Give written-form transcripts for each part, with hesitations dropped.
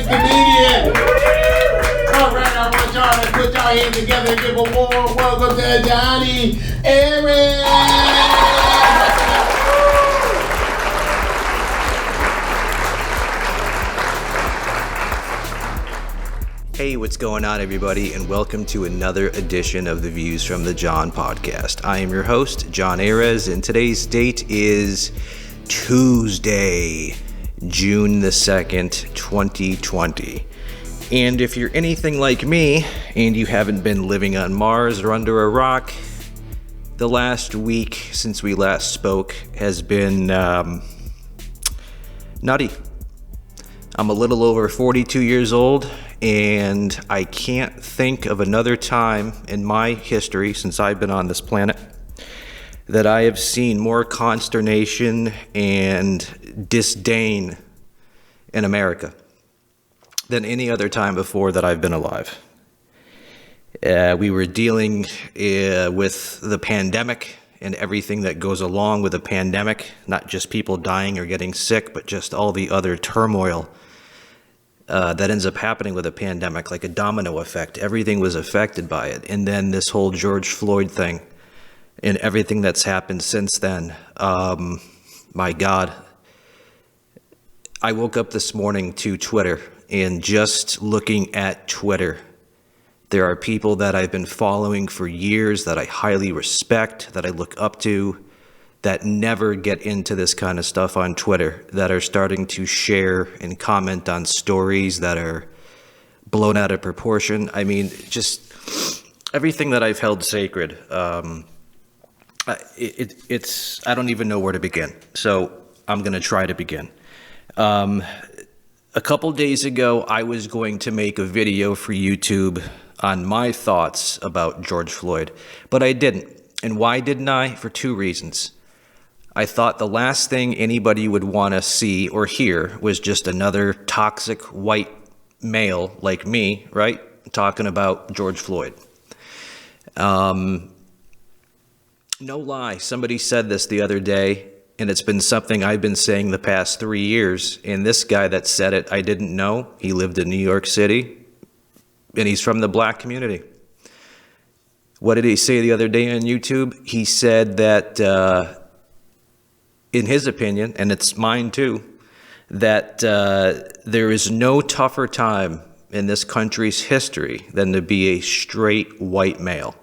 Comedian. All right, I want y'all to put y'all hands together and give a warm welcome to Jon Arez. Hey, what's going on, everybody, and welcome to another edition of the Views from the Jon podcast. I am your host, Jon Arez, and today's date is Tuesday, June the 2nd, 2020. And if you're anything like me, and you haven't been living on Mars or under a rock, the last week since we last spoke has been nutty. I'm a little over 42 years old, and I can't think of another time in my history since I've been on this planet that I have seen more consternation and disdain in America than any other time before that I've been alive. We were dealing with the pandemic and everything that goes along with a pandemic, not just people dying or getting sick, but just all the other turmoil that ends up happening with a pandemic, like a domino effect. Everything was affected by it. And then this whole George Floyd thing and everything that's happened since then. My God. I woke up this morning to Twitter, and just looking at Twitter, there are people that I've been following for years that I highly respect, that I look up to, that never get into this kind of stuff on Twitter, that are starting to share and comment on stories that are blown out of proportion. I mean, just everything that I've held sacred. It's I don't even know where to begin. So I'm going to try to begin. A couple days ago, I was going to make a video for YouTube on my thoughts about George Floyd, but I didn't. And why didn't I? For two reasons. I thought the last thing anybody would want to see or hear was just another toxic white male like me, right? Talking about George Floyd. No lie, somebody said this the other day, and it's been something I've been saying the past 3 years. And this guy that said it, I didn't know. He lived in New York City, and he's from the black community. What did he say the other day on YouTube? He said that, in his opinion, and it's mine too, that there is no tougher time in this country's history than to be a straight white male.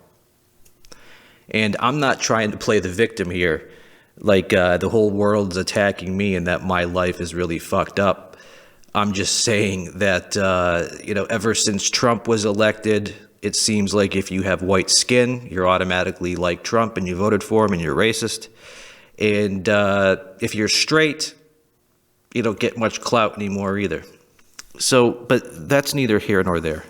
And I'm not trying to play the victim here, like the whole world's attacking me and that my life is really fucked up. I'm just saying that, ever since Trump was elected, it seems like if you have white skin, you're automatically like Trump and you voted for him and you're racist. And if you're straight, you don't get much clout anymore either. So, but that's neither here nor there.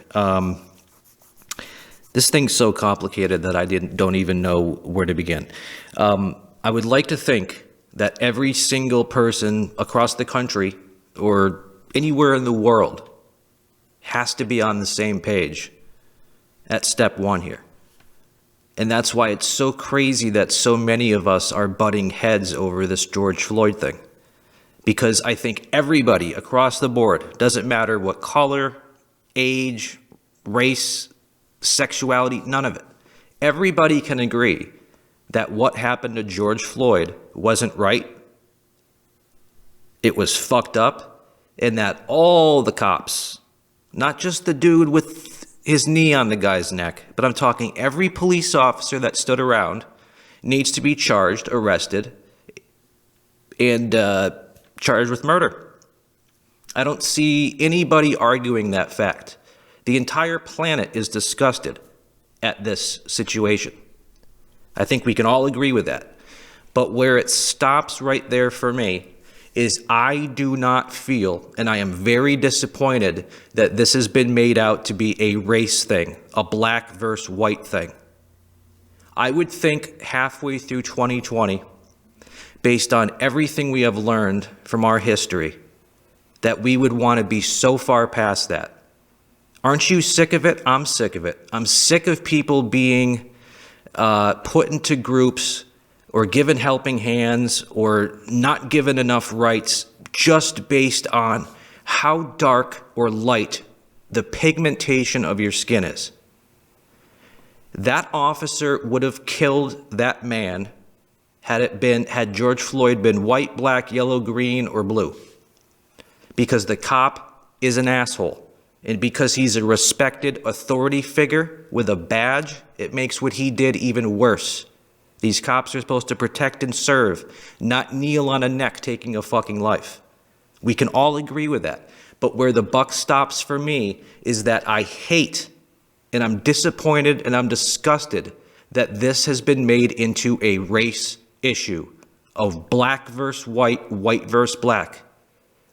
This thing's so complicated that I don't even know where to begin. I would like to think that every single person across the country or anywhere in the world has to be on the same page at step one here. And that's why it's so crazy that so many of us are butting heads over this George Floyd thing. Because I think everybody across the board, doesn't matter what color, age, race, sexuality, none of it. Everybody can agree that what happened to George Floyd wasn't right. It was fucked up, and that all the cops, not just the dude with his knee on the guy's neck, but I'm talking every police officer that stood around needs to be charged, arrested, and charged with murder. I don't see anybody arguing that fact. The entire planet is disgusted at this situation. I think we can all agree with that. But where it stops right there for me is I do not feel, and I am very disappointed that this has been made out to be a race thing, a black versus white thing. I would think halfway through 2020, based on everything we have learned from our history, that we would want to be so far past that. Aren't you sick of it? I'm sick of it. I'm sick of people being put into groups or given helping hands or not given enough rights just based on how dark or light the pigmentation of your skin is. That officer would have killed that man had George Floyd been white, black, yellow, green, or blue. Because the cop is an asshole. And because he's a respected authority figure with a badge, it makes what he did even worse. These cops are supposed to protect and serve, not kneel on a neck taking a fucking life. We can all agree with that. But where the buck stops for me is that I hate, and I'm disappointed and I'm disgusted that this has been made into a race issue of black versus white, white versus black.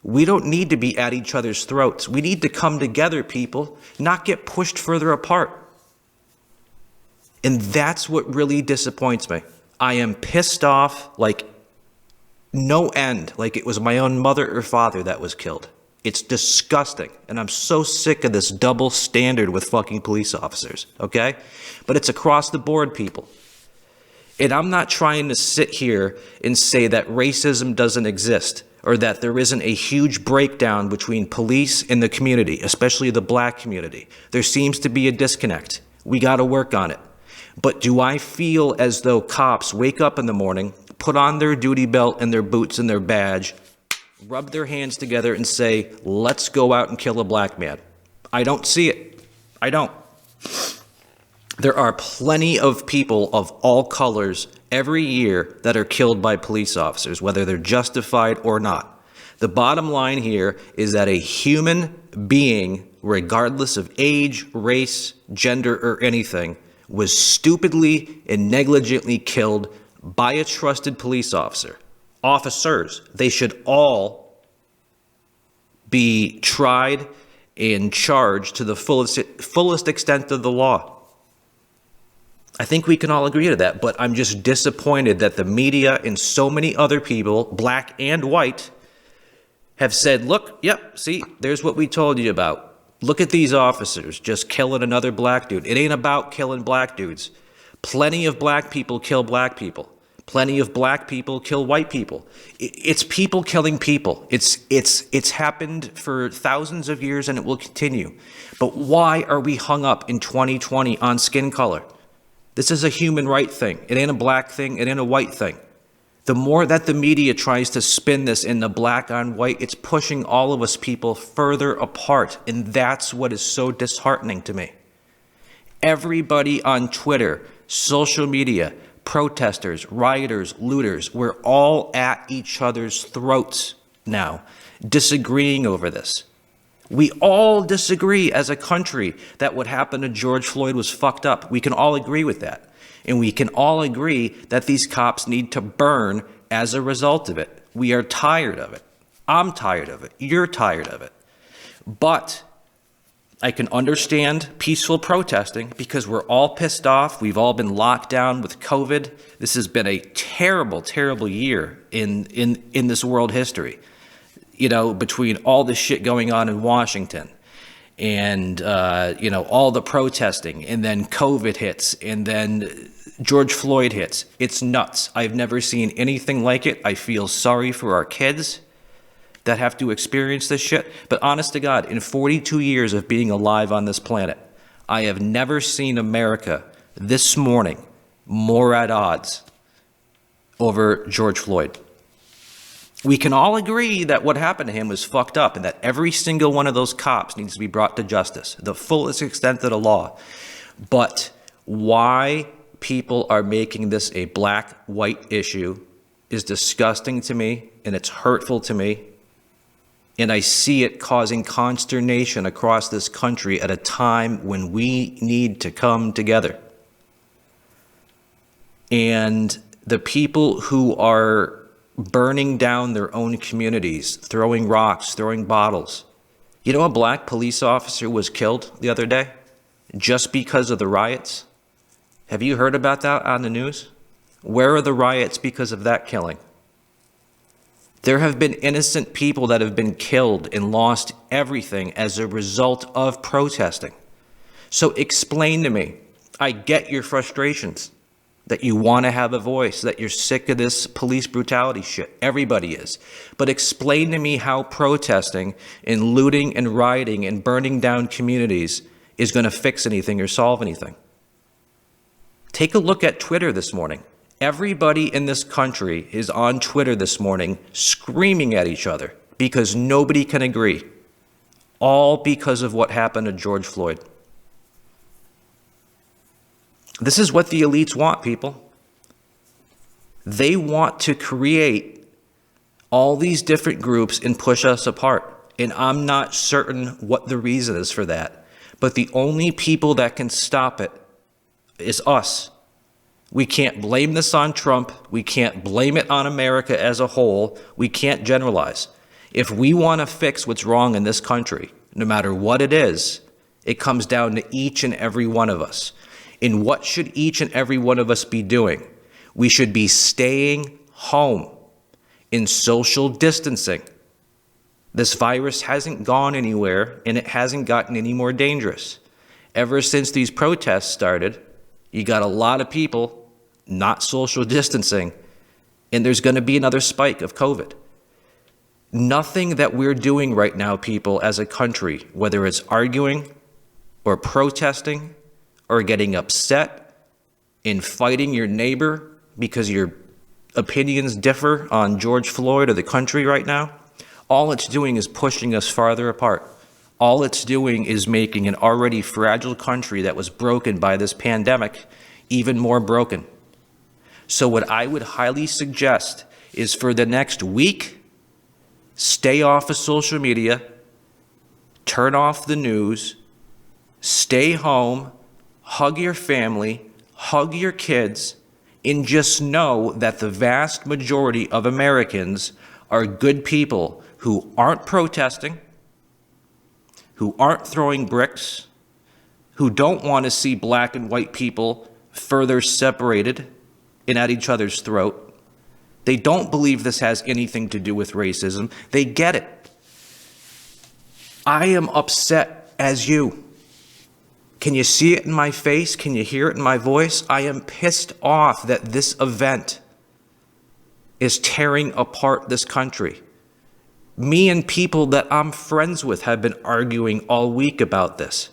We don't need to be at each other's throats. We need to come together, people, not get pushed further apart. And that's what really disappoints me. I am pissed off like no end, like it was my own mother or father that was killed. It's disgusting. And I'm so sick of this double standard with fucking police officers, okay? But it's across the board, people. And I'm not trying to sit here and say that racism doesn't exist or that there isn't a huge breakdown between police and the community, especially the black community. There seems to be a disconnect. We got to work on it. But do I feel as though cops wake up in the morning, put on their duty belt and their boots and their badge, rub their hands together and say, let's go out and kill a black man? I don't see it. I don't. There are plenty of people of all colors every year that are killed by police officers, whether they're justified or not. The bottom line here is that a human being, regardless of age, race, gender, or anything, was stupidly and negligently killed by a trusted police officer. Officers, they should all be tried and charged to the fullest extent of the law. I think we can all agree to that, but I'm just disappointed that the media and so many other people, black and white, have said, look, yep, see, there's what we told you about. Look at these officers just killing another black dude. It ain't about killing black dudes. Plenty of black people kill black people. Plenty of black people kill white people. It's people killing people. It's happened for thousands of years and it will continue. But why are we hung up in 2020 on skin color? This is a human right thing. It ain't a black thing. It ain't a white thing. The more that the media tries to spin this in the black on white, it's pushing all of us people further apart. And that's what is so disheartening to me. Everybody on Twitter, social media, protesters, rioters, looters, we're all at each other's throats now, disagreeing over this. We all disagree as a country that what happened to George Floyd was fucked up. We can all agree with that. And we can all agree that these cops need to burn as a result of it. We are tired of it. I'm tired of it. You're tired of it. But I can understand peaceful protesting because we're all pissed off. We've all been locked down with COVID. This has been a terrible, terrible year in this world history. You know, between all the shit going on in Washington and, all the protesting and then COVID hits and then George Floyd hits. It's nuts. I've never seen anything like it. I feel sorry for our kids that have to experience this shit. But honest to God, in 42 years of being alive on this planet, I have never seen America this morning more at odds over George Floyd. We can all agree that what happened to him was fucked up and that every single one of those cops needs to be brought to justice, the fullest extent of the law. But why people are making this a black-white issue is disgusting to me and it's hurtful to me. And I see it causing consternation across this country at a time when we need to come together. And the people who are burning down their own communities, throwing rocks, throwing bottles. You know, a black police officer was killed the other day just because of the riots. Have you heard about that on the news? Where are the riots because of that killing? There have been innocent people that have been killed and lost everything as a result of protesting. So explain to me. I get your frustrations. that you want to have a voice, that you're sick of this police brutality shit. Everybody is. But explain to me how protesting and looting and rioting and burning down communities is going to fix anything or solve anything. Take a look at Twitter this morning. Everybody in this country is on Twitter this morning screaming at each other because nobody can agree. All because of what happened to George Floyd. This is what the elites want, people. They want to create all these different groups and push us apart. And I'm not certain what the reason is for that. But the only people that can stop it is us. We can't blame this on Trump. We can't blame it on America as a whole. We can't generalize. If we want to fix what's wrong in this country, no matter what it is, it comes down to each and every one of us. And what should each and every one of us be doing? We should be staying home in social distancing. This virus hasn't gone anywhere, and it hasn't gotten any more dangerous. Ever since these protests started, you got a lot of people not social distancing, and there's going to be another spike of COVID. Nothing that we're doing right now, people, as a country, whether it's arguing or protesting or getting upset and fighting your neighbor because your opinions differ on George Floyd or the country right now, all it's doing is pushing us farther apart. All it's doing is making an already fragile country that was broken by this pandemic even more broken. So what I would highly suggest is for the next week, stay off of social media, turn off the news, stay home, hug your family, hug your kids, and just know that the vast majority of Americans are good people who aren't protesting, who aren't throwing bricks, who don't want to see black and white people further separated and at each other's throat. They don't believe this has anything to do with racism. They get it. I am upset as you. Can you see it in my face? Can you hear it in my voice? I am pissed off that this event is tearing apart this country. Me and people that I'm friends with have been arguing all week about this.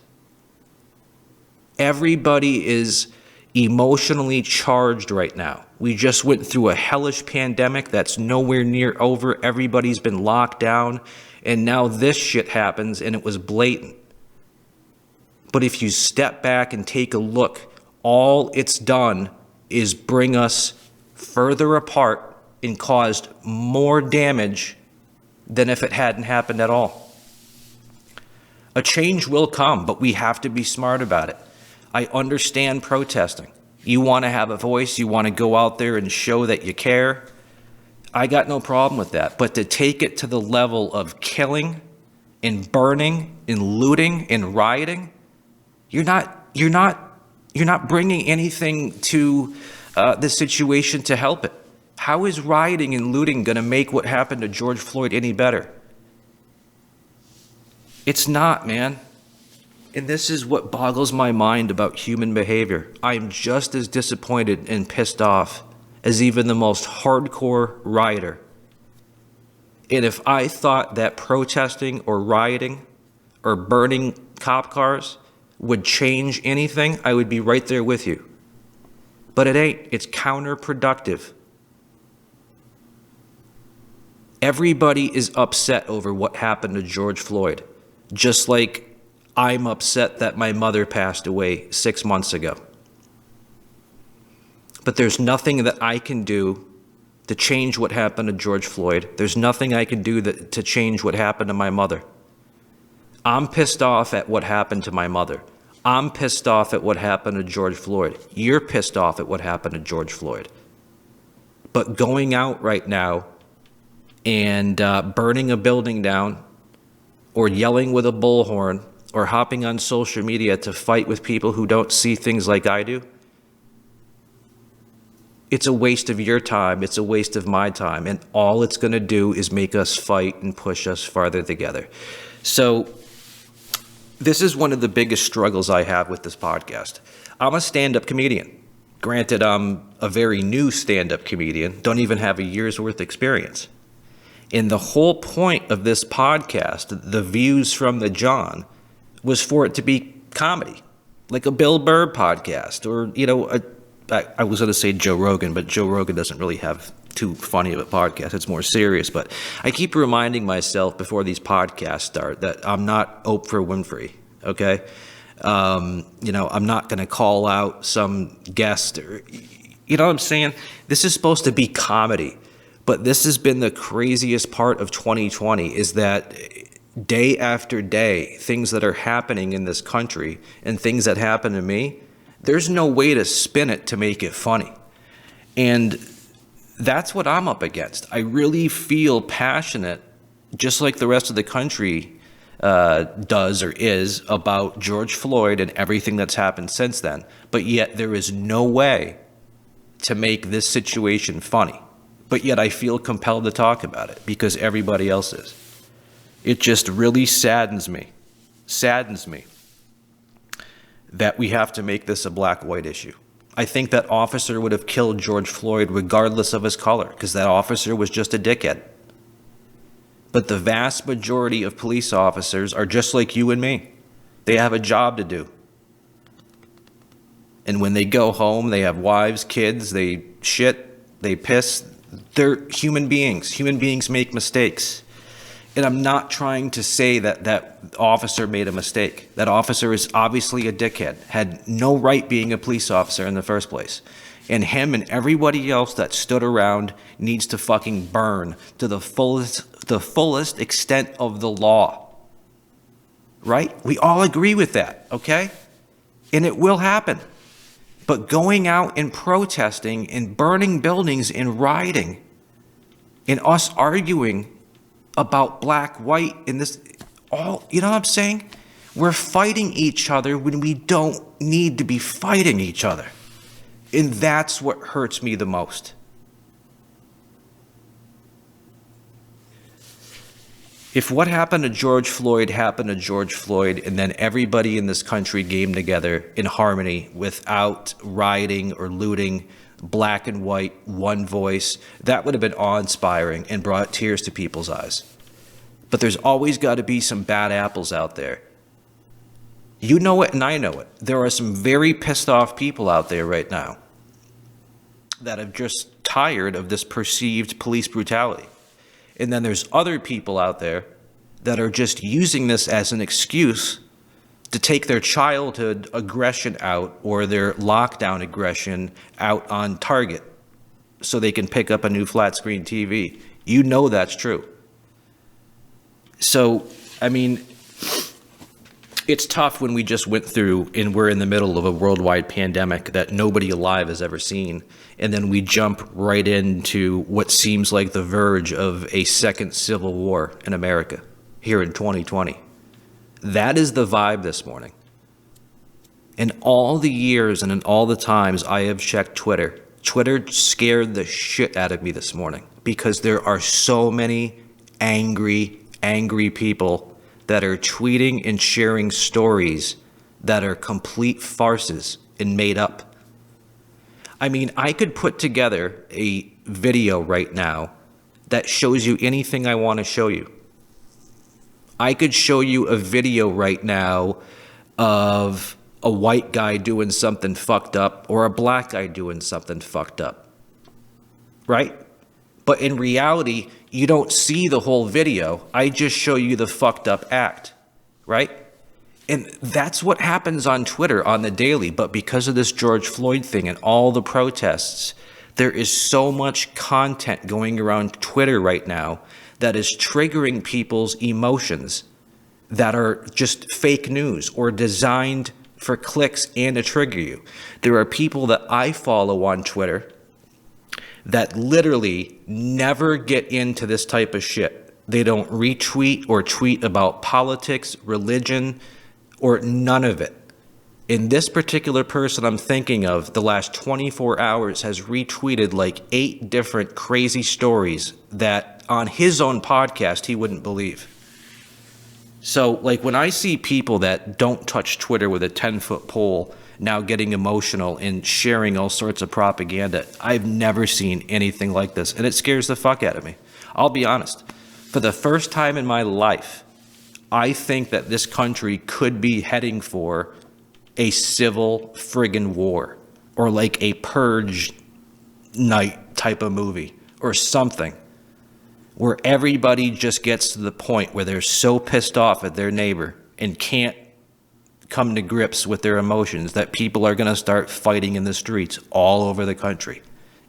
Everybody is emotionally charged right now. We just went through a hellish pandemic that's nowhere near over. Everybody's been locked down, and now this shit happens, and it was blatant. But if you step back and take a look, all it's done is bring us further apart and caused more damage than if it hadn't happened at all. A change will come, but we have to be smart about it. I understand protesting. You want to have a voice, you want to go out there and show that you care. I got no problem with that. But to take it to the level of killing and burning and looting and rioting, you're not bringing anything to the situation to help it. How is rioting and looting going to make what happened to George Floyd any better? It's not, man. And this is what boggles my mind about human behavior. I am just as disappointed and pissed off as even the most hardcore rioter. And if I thought that protesting or rioting or burning cop cars would change anything, I would be right there with you. But it ain't. It's counterproductive. Everybody is upset over what happened to George Floyd, just like I'm upset that my mother passed away 6 months ago. But there's nothing that I can do to change what happened to George Floyd. There's nothing I can do to change what happened to my mother. I'm pissed off at what happened to my mother. I'm pissed off at what happened to George Floyd. You're pissed off at what happened to George Floyd. But going out right now and burning a building down or yelling with a bullhorn or hopping on social media to fight with people who don't see things like I do, it's a waste of your time. It's a waste of my time. And all it's going to do is make us fight and push us farther together. So this is one of the biggest struggles I have with this podcast. I'm a stand-up comedian. Granted, I'm a very new stand-up comedian, don't even have a year's worth experience. And the whole point of this podcast, the views from the Jon, was for it to be comedy, like a Bill Burr podcast, or, I was going to say Joe Rogan, but Joe Rogan doesn't really have too funny of a podcast. It's more serious. But I keep reminding myself before these podcasts start that I'm not Oprah Winfrey, okay? I'm not going to call out some guest or, you know what I'm saying? This is supposed to be comedy. But this has been the craziest part of 2020 is that day after day, things that are happening in this country and things that happen to me, there's no way to spin it to make it funny. And that's what I'm up against. I really feel passionate, just like the rest of the country does or is, about George Floyd and everything that's happened since then. But yet there is no way to make this situation funny. But yet I feel compelled to talk about it because everybody else is. It just really saddens me that we have to make this a black-white issue. I think that officer would have killed George Floyd regardless of his color because that officer was just a dickhead. But the vast majority of police officers are just like you and me. They have a job to do. And when they go home, they have wives, kids, they shit, they piss. They're human beings. Human beings make mistakes. And I'm not trying to say that that officer made a mistake. That officer is obviously a dickhead, had no right being a police officer in the first place. And him and everybody else that stood around needs to fucking burn to the fullest extent of the law. Right? We all agree with that, okay? And it will happen. But going out and protesting and burning buildings and rioting and us arguing about black, white, and this, all, you know what I'm saying? We're fighting each other when we don't need to be fighting each other. And that's what hurts me the most. If what happened to George Floyd happened to George Floyd, and then everybody in this country came together in harmony without rioting or looting, black and white, one voice, that would have been awe-inspiring and brought tears to people's eyes. But there's always got to be some bad apples out there. You know it and I know it. There are some very pissed off people out there right now that are just tired of this perceived police brutality. And then there's other people out there that are just using this as an excuse to take their childhood aggression out or their lockdown aggression out on Target so they can pick up a new flat screen TV. You know that's true. So, I mean, it's tough when we just went through and we're in the middle of a worldwide pandemic that nobody alive has ever seen. And then we jump right into what seems like the verge of a second civil war in America here in 2020. That is the vibe this morning. In all the years and in all the times I have checked Twitter, Twitter scared the shit out of me this morning because there are so many angry people that are tweeting and sharing stories that are complete farces and made up. I mean, I could put together a video right now that shows you anything I want to show you. I could show you a video right now of a white guy doing something fucked up or a black guy doing something fucked up, right? But in reality, you don't see the whole video. I just show you the fucked up act, right? And that's what happens on Twitter on the daily. But because of this George Floyd thing and all the protests, there is so much content going around Twitter right now that is triggering people's emotions that are just fake news or designed for clicks and to trigger you. There are people that I follow on Twitter that literally never get into this type of shit. They don't retweet or tweet about politics, religion, or none of it. And this particular person I'm thinking of, the last 24 hours has retweeted like 8 different crazy stories that on his own podcast he wouldn't believe. So, like, when I see people that don't touch Twitter with a 10-foot pole now getting emotional and sharing all sorts of propaganda, I've never seen anything like this, and it scares the fuck out of me. I'll be honest. For the first time in my life, I think that this country could be heading for a civil friggin' war, or like a purge night type of movie, or something, where everybody just gets to the point where they're so pissed off at their neighbor and can't come to grips with their emotions that people are going to start fighting in the streets all over the country.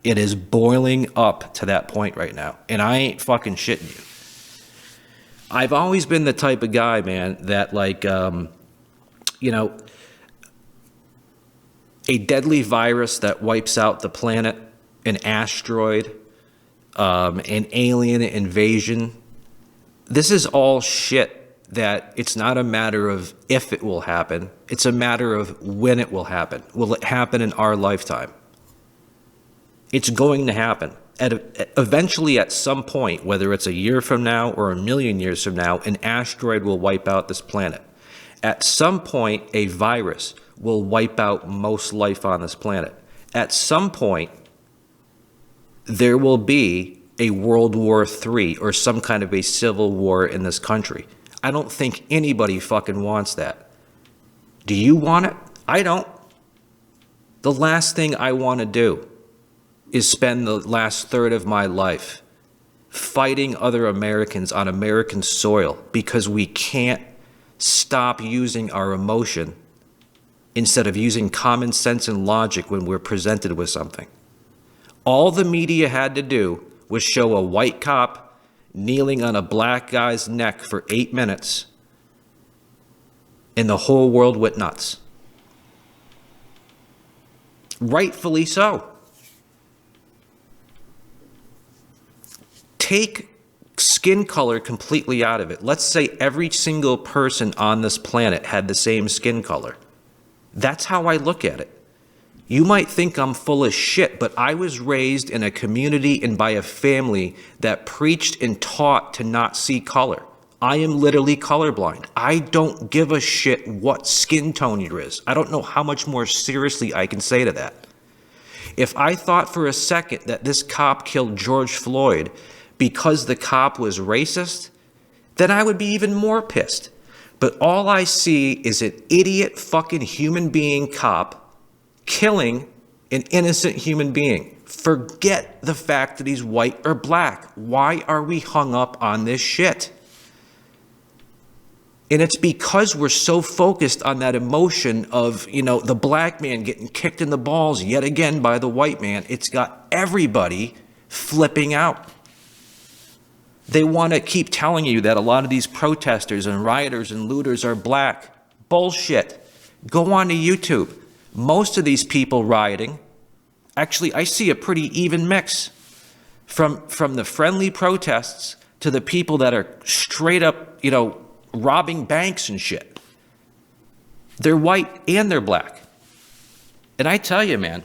It is boiling up to that point right now, and I ain't fucking shitting you. I've always been the type of guy, man, that like, you know, a deadly virus that wipes out the planet, an asteroid, an alien invasion. This is all shit that it's not a matter of if it will happen. It's a matter of when it will happen. Will it happen in our lifetime? It's going to happen. Eventually, at some point, whether it's a year from now or a million years from now, an asteroid will wipe out this planet. At some point, a virus will wipe out most life on this planet. At some point, there will be a World War III or some kind of a civil war in this country. I don't think anybody fucking wants that. Do you want it? I don't. The last thing I want to do is spend the last third of my life fighting other Americans on American soil because we can't stop using our emotion instead of using common sense and logic when we're presented with something. All the media had to do was show a white cop kneeling on a black guy's neck for 8 minutes, and the whole world went nuts. Rightfully so. Take skin color completely out of it. Let's say every single person on this planet had the same skin color. That's how I look at it. You might think I'm full of shit, but I was raised in a community and by a family that preached and taught to not see color. I am literally colorblind. I don't give a shit what skin tone you're is. I don't know how much more seriously I can say to that. If I thought for a second that this cop killed George Floyd because the cop was racist, then I would be even more pissed. But all I see is an idiot fucking human being cop killing an innocent human being. Forget the fact that he's white or black. Why are we hung up on this shit? And it's because we're so focused on that emotion of, you know, the black man getting kicked in the balls yet again by the white man. It's got everybody flipping out. They want to keep telling you that a lot of these protesters and rioters and looters are black. Bullshit. Go on to YouTube. Most of these people rioting, actually, I see a pretty even mix from the friendly protests to the people that are straight up, you know, robbing banks and shit. They're white and they're black. And I tell you, man,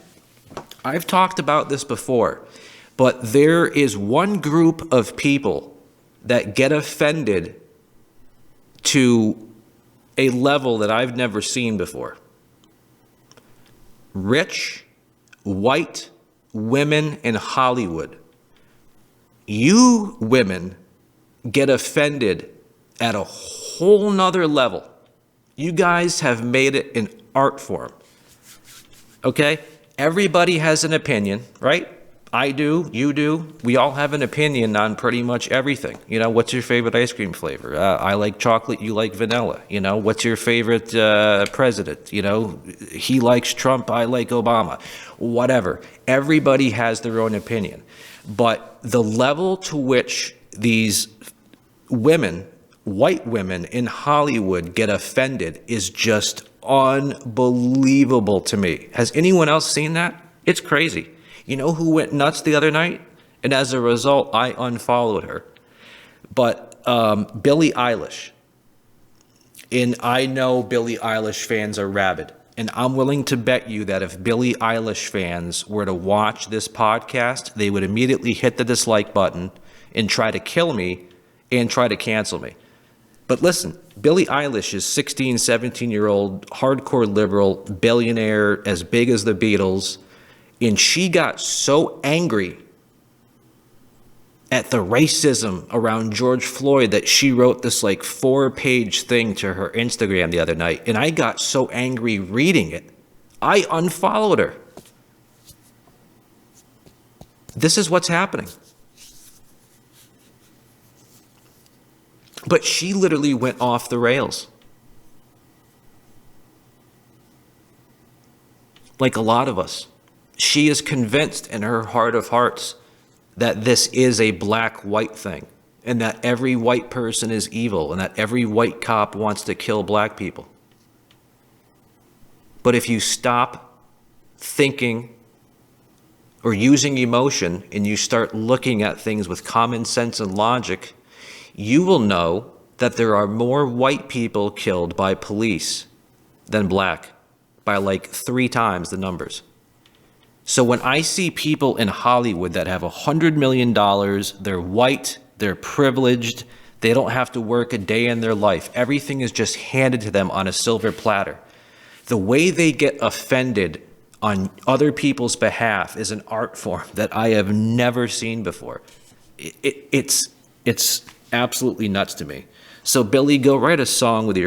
I've talked about this before, but there is one group of people that get offended to a level that I've never seen before. Rich, white women in Hollywood. You women get offended at a whole nother level. You guys have made it an art form. Okay? Everybody has an opinion, right? I do, you do. We all have an opinion on pretty much everything. You know, what's your favorite ice cream flavor? I like chocolate, you like vanilla. You know, what's your favorite president? You know, he likes Trump, I like Obama. Whatever. Everybody has their own opinion. But the level to which these women, white women in Hollywood get offended is just unbelievable to me. Has anyone else seen that? It's crazy. You know who went nuts the other night? And as a result, I unfollowed her. But Billie Eilish. And I know Billie Eilish fans are rabid. And I'm willing to bet you that if Billie Eilish fans were to watch this podcast, they would immediately hit the dislike button and try to kill me and try to cancel me. But listen, Billie Eilish is 16, 17-year-old, hardcore liberal, billionaire, as big as the Beatles. And she got so angry at the racism around George Floyd that she wrote this like 4-page thing to her Instagram the other night. And I got so angry reading it, I unfollowed her. This is what's happening. But she literally went off the rails. Like a lot of us. She is convinced in her heart of hearts that this is a black-white thing, and that every white person is evil, and that every white cop wants to kill black people. But if you stop thinking or using emotion, and you start looking at things with common sense and logic, you will know that there are more white people killed by police than black, by like 3 times the numbers. So when I see people in Hollywood that have $100 million, they're white, they're privileged, they don't have to work a day in their life. Everything is just handed to them on a silver platter. The way they get offended on other people's behalf is an art form that I have never seen before. It's absolutely nuts to me. So Billy, go write a song with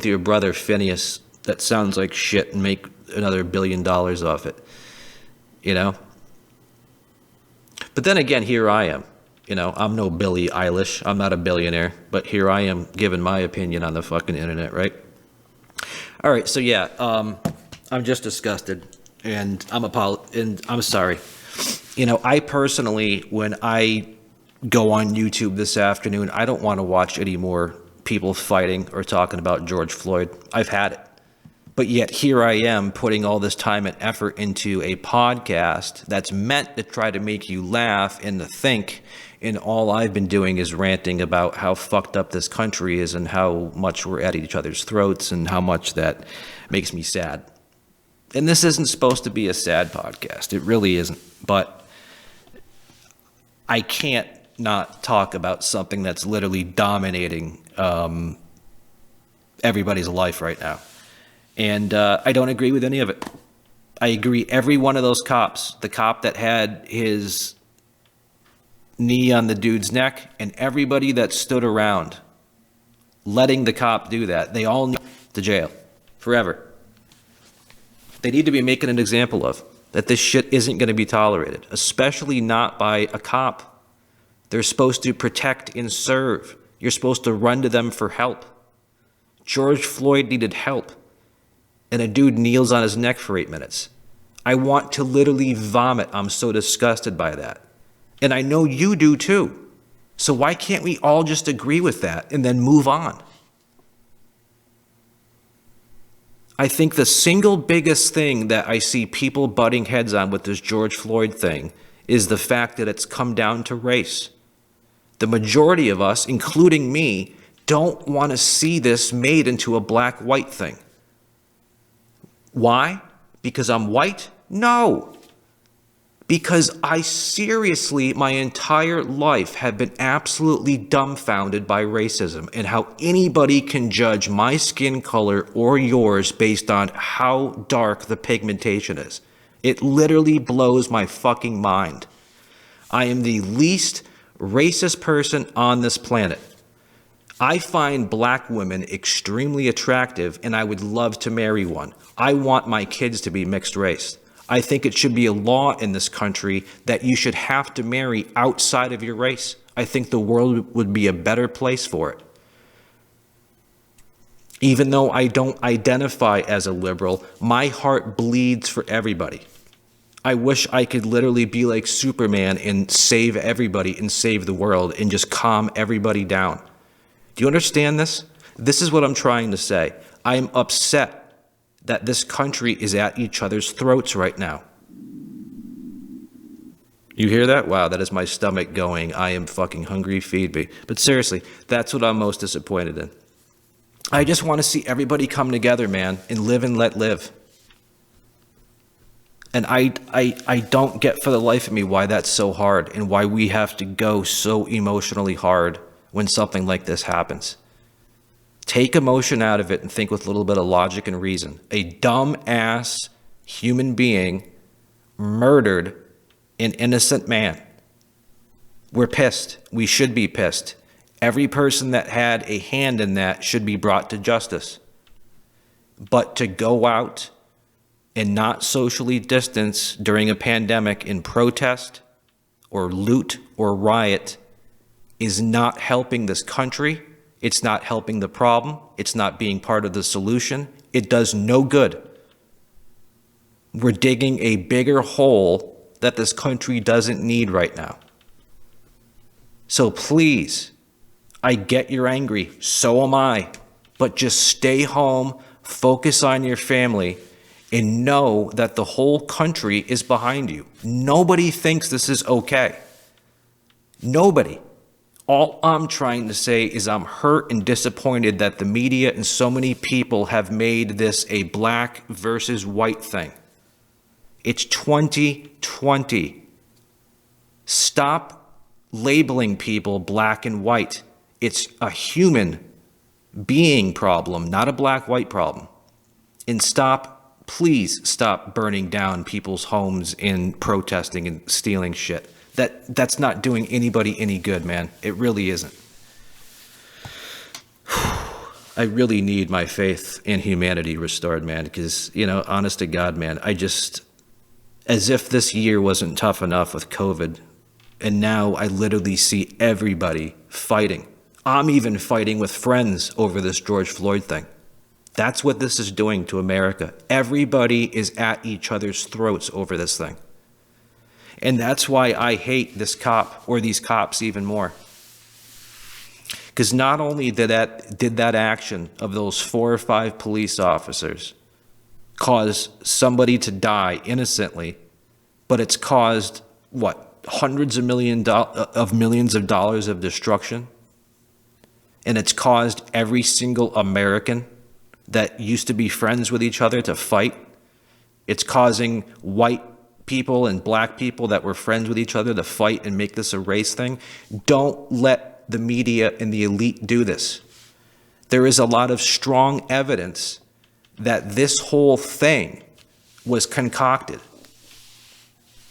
your brother Phineas that sounds like shit and make another $1 billion off it. You know? But then again, here I am. You know, I'm no Billie Eilish. I'm not a billionaire. But here I am giving my opinion on the fucking internet, right? All right, so yeah, I'm just disgusted. And I'm sorry. You know, I personally, when I go on YouTube this afternoon, I don't want to watch any more people fighting or talking about George Floyd. I've had it. But yet here I am putting all this time and effort into a podcast that's meant to try to make you laugh and to think. And all I've been doing is ranting about how fucked up this country is and how much we're at each other's throats and how much that makes me sad. And this isn't supposed to be a sad podcast. It really isn't. But I can't not talk about something that's literally dominating everybody's life right now. And I don't agree with any of it. I agree every one of those cops, the cop that had his knee on the dude's neck, and everybody that stood around letting the cop do that, they all need to jail forever. They need to be making an example of that this shit isn't going to be tolerated, especially not by a cop. They're supposed to protect and serve. You're supposed to run to them for help. George Floyd needed help. And a dude kneels on his neck for 8 minutes. I want to literally vomit. I'm so disgusted by that. And I know you do too. So why can't we all just agree with that and then move on? I think the single biggest thing that I see people butting heads on with this George Floyd thing is the fact that it's come down to race. The majority of us, including me, don't want to see this made into a black-white thing. Why? Because I'm white? No. Because I seriously, my entire life, have been absolutely dumbfounded by racism and how anybody can judge my skin color or yours based on how dark the pigmentation is. It literally blows my fucking mind. I am the least racist person on this planet. I find black women extremely attractive, and I would love to marry one. I want my kids to be mixed race. I think it should be a law in this country that you should have to marry outside of your race. I think the world would be a better place for it. Even though I don't identify as a liberal, my heart bleeds for everybody. I wish I could literally be like Superman and save everybody and save the world and just calm everybody down. Do you understand this? This is what I'm trying to say. I'm upset that this country is at each other's throats right now. You hear that? Wow, that is my stomach going, I am fucking hungry, feed me. But seriously, that's what I'm most disappointed in. I just want to see everybody come together, man, and live and let live. And I don't get for the life of me why that's so hard and why we have to go so emotionally hard when something like this happens. Take emotion out of it and think with a little bit of logic and reason. A dumb-ass human being murdered an innocent man. We're pissed. We should be pissed. Every person that had a hand in that should be brought to justice. But to go out and not socially distance during a pandemic in protest or loot or riot is not helping this country. It's not helping the problem. It's not being part of the solution. It does no good. We're digging a bigger hole that this country doesn't need right now. So please, I get you're angry. So am I. But just stay home, focus on your family, and know that the whole country is behind you. Nobody thinks this is okay. Nobody. All I'm trying to say is I'm hurt and disappointed that the media and so many people have made this a black versus white thing. It's 2020. Stop labeling people black and white. It's a human being problem, not a black-white problem. And please stop burning down people's homes and protesting and stealing shit. That's not doing anybody any good, man. It really isn't. I really need my faith in humanity restored, man, because, honest to God, man, as if this year wasn't tough enough with COVID, and now I literally see everybody fighting. I'm even fighting with friends over this George Floyd thing. That's what this is doing to America. Everybody is at each other's throats over this thing. And that's why I hate this cop or these cops even more. Because not only did that action of those 4 or 5 police officers cause somebody to die innocently, but it's caused, hundreds of millions of dollars of destruction? And it's caused every single American that used to be friends with each other to fight. It's causing white people and black people that were friends with each other to fight and make this a race thing. Don't let the media and the elite do this. There is a lot of strong evidence that this whole thing was concocted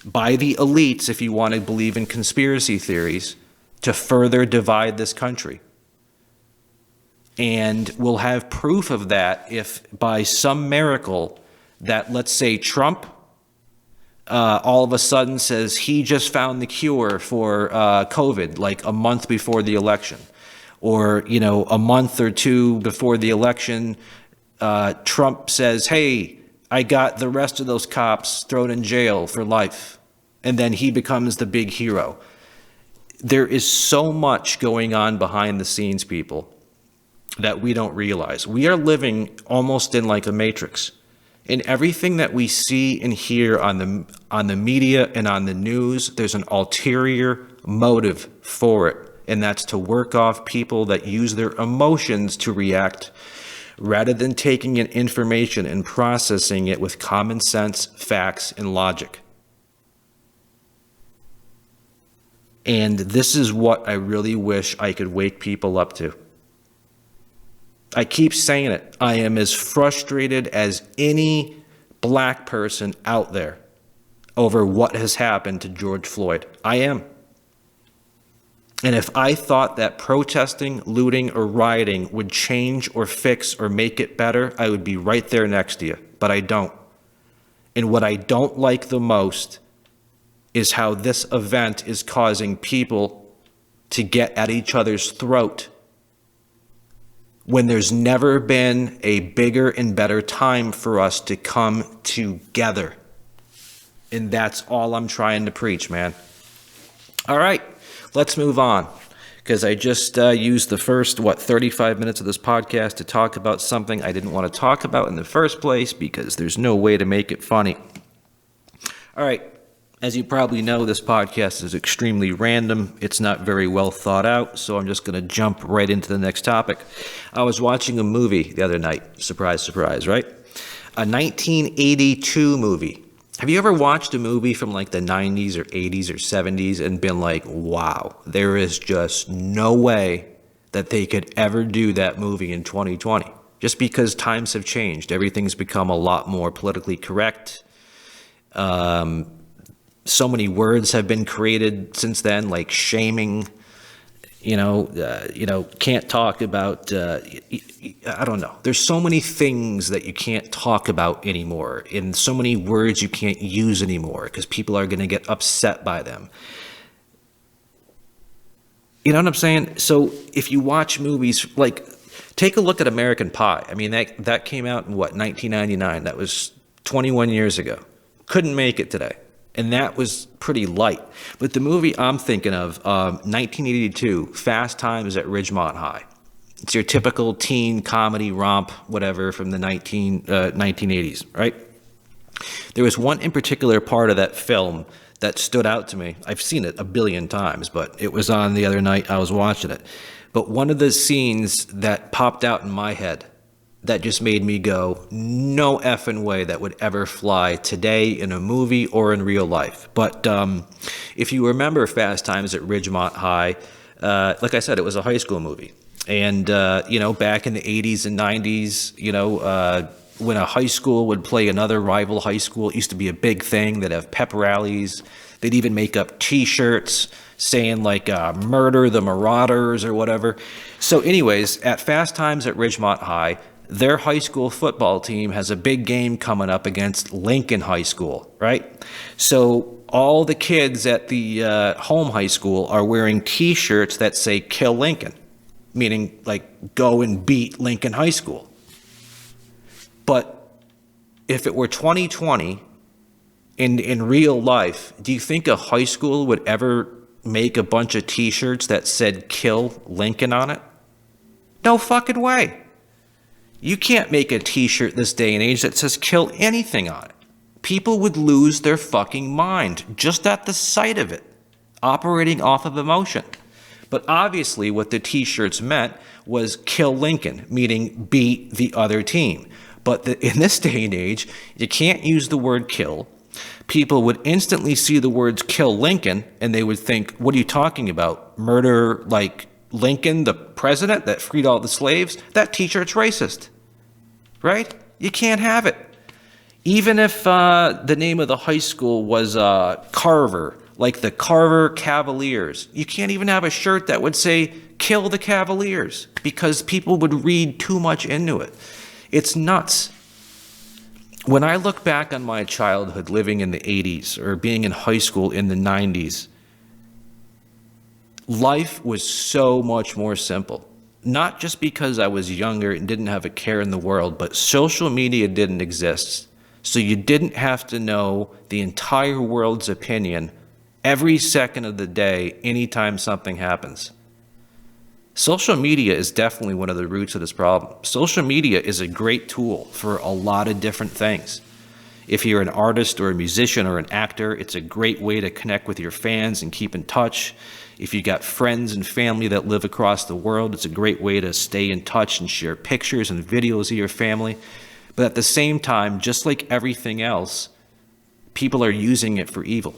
by the elites, if you want to believe in conspiracy theories, to further divide this country. And we'll have proof of that if by some miracle that, let's say, Trump all of a sudden says he just found the cure for COVID like a month before the election. Or, a month or 2 before the election, Trump says, hey, I got the rest of those cops thrown in jail for life. And then he becomes the big hero. There is so much going on behind the scenes, people, that we don't realize. We are living almost in like a matrix. In everything that we see and hear on the media and on the news, there's an ulterior motive for it. And that's to work off people that use their emotions to react rather than taking in information and processing it with common sense, facts, and logic. And this is what I really wish I could wake people up to. I keep saying it. I am as frustrated as any black person out there over what has happened to George Floyd. I am. And if I thought that protesting, looting, or rioting would change or fix or make it better, I would be right there next to you. But I don't. And what I don't like the most is how this event is causing people to get at each other's throat when there's never been a bigger and better time for us to come together. And that's all I'm trying to preach, man. All right, let's move on. Because I just used the first, 35 minutes of this podcast to talk about something I didn't want to talk about in the first place because there's no way to make it funny. All right, as you probably know, this podcast is extremely random. It's not very well thought out, so I'm just going to jump right into the next topic. I was watching a movie the other night. Surprise, surprise, right? A 1982 movie. Have you ever watched a movie from like the 90s or 80s or 70s and been like, wow, there is just no way that they could ever do that movie in 2020. Just because times have changed. Everything's become a lot more politically correct. So many words have been created since then, like shaming, can't talk about, I don't know. There's so many things that you can't talk about anymore, and so many words you can't use anymore because people are going to get upset by them. You know what I'm saying? So if you watch movies, like, take a look at American Pie. I mean, that came out in, 1999? That was 21 years ago. Couldn't make it today. And that was pretty light. But the movie I'm thinking of, 1982, Fast Times at Ridgemont High. It's your typical teen comedy romp, whatever, from the 1980s, right? There was one in particular part of that film that stood out to me. I've seen it a billion times, but it was on the other night I was watching it. But one of the scenes that popped out in my head that just made me go, no effing way that would ever fly today in a movie or in real life. But if you remember Fast Times at Ridgemont High, like I said, it was a high school movie. And, back in the 80s and 90s, when a high school would play another rival high school, it used to be a big thing. They'd have pep rallies. They'd even make up T-shirts saying, like, murder the Marauders or whatever. So anyways, at Fast Times at Ridgemont High, their high school football team has a big game coming up against Lincoln High School, right? So all the kids at the home high school are wearing T-shirts that say "Kill Lincoln," meaning, like, go and beat Lincoln High School. But if it were 2020, in real life, do you think a high school would ever make a bunch of T-shirts that said "Kill Lincoln" on it? No fucking way. You can't make a T-shirt this day and age that says "Kill" anything on it. People would lose their fucking mind just at the sight of it, operating off of emotion. But obviously what the T-shirts meant was "Kill Lincoln," meaning beat the other team. But in this day and age, you can't use the word "kill." People would instantly see the words "Kill Lincoln," and they would think, what are you talking about? Murder, like Lincoln, the president that freed all the slaves? That T-shirt's racist, right? You can't have it. Even if the name of the high school was Carver, like the Carver Cavaliers, you can't even have a shirt that would say "Kill the Cavaliers," because people would read too much into it. It's nuts. When I look back on my childhood living in the 80s or being in high school in the 90s, life was so much more simple. Not just because I was younger and didn't have a care in the world, but social media didn't exist. So you didn't have to know the entire world's opinion every second of the day, anytime something happens. Social media is definitely one of the roots of this problem. Social media is a great tool for a lot of different things. If you're an artist or a musician or an actor, it's a great way to connect with your fans and keep in touch. If you got friends and family that live across the world, it's a great way to stay in touch and share pictures and videos of your family. But at the same time, just like everything else, people are using it for evil.